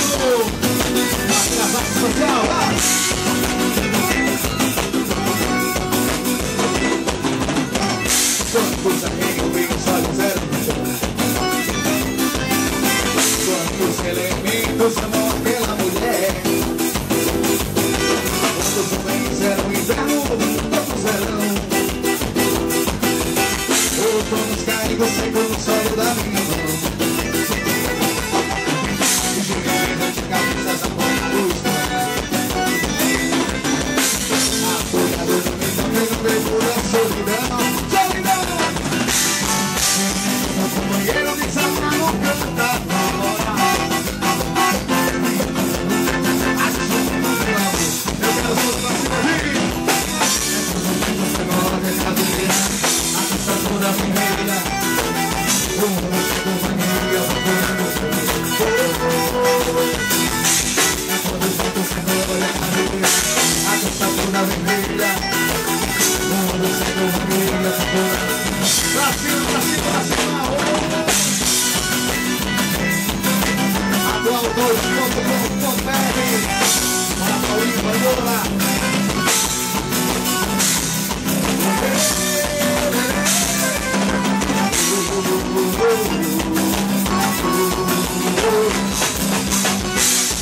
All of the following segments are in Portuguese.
Aqui na parte social, vai! Quantos amigos e os olhos eram quantos elementos amou aquela mulher. Quantos homens eram inverno, todos eram outonos caídos secos no solo da minha mão. E girando de cabeças a ponta do estranho, apoiado no meio também no meio da solidão. Meu companheiro me salva no canto da hora. Acho que sou muito bravo. Eu quero só pra cima de mim. Você não vai deixar de virar. A dança toda vermelha. O rosto do vanilla. Quando os ventos se olham a cadeira. A dança toda vermelha. O rosto do vanilla. Pra cima, pra cima, pra cima. Atual 2.com.br. Bora, Paulinho, vamos lá.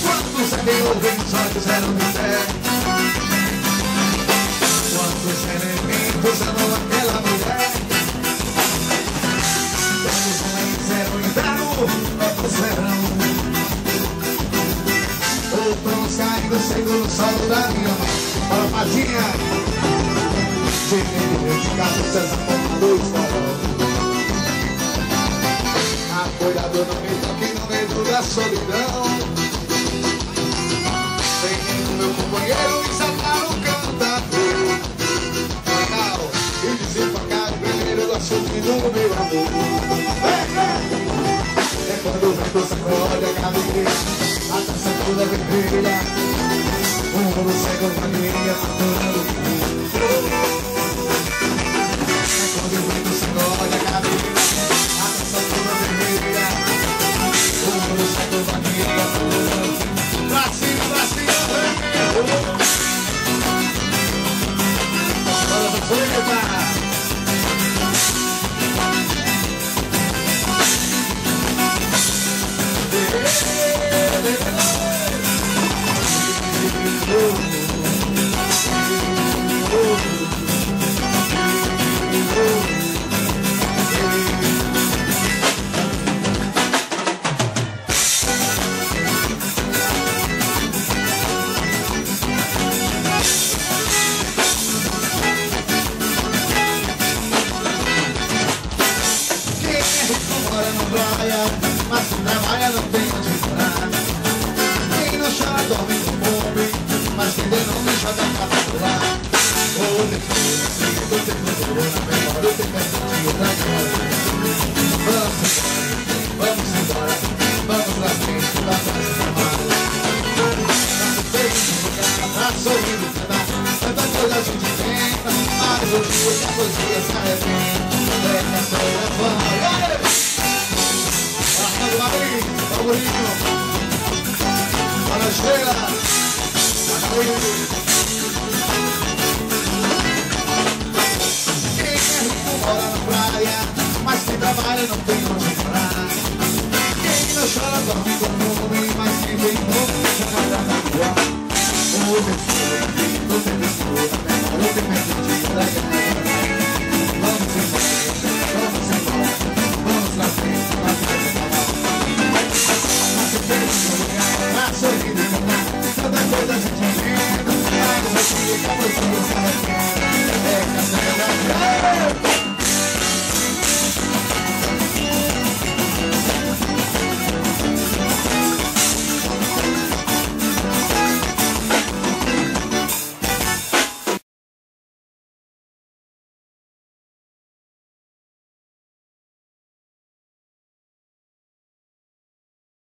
Quantos amigos olhos eram de fé? Quantos elementos amou aquela mulher? Quantos homens eram inverno, outros verão, outonos caindo seco no solo da minha mão. Bora, Pazinha! Cheguei de cabeças a ponta do esfarol, apoiado no meio aqui no meio da solidão. Vem meu companheiro e saltar o cantador. Legal! E desembarcar o vermelho do açúcar do meu amor. É quando o vento sacode a cadeira, a dança toda vermelha, o mundo cego com a minha faturando. É quando o vento sacode a cadeira, a dança toda vermelha, o mundo cego com a minha faturando. Pra cima, vermelho! Bora, Zapulha! Mas quem trabalha não tem onde morar. Quem não chora dorme com fome, mas quem der não deixa da casa pular. O desespero do tempo na memória, o tempo da glória. Vamos embora, vamos pra frente, vamos amar. Nosso peito no lugar, pra sorrir no cantar. Tanta coisa a gente inventa, mas hoje a poesia se arrebenta. É essa é a fama. Favorito, para a estrela, quem é rico mora na praia, mas quem trabalha não tem onde morar. Quem não chora dorme com fome, mas quem tem fome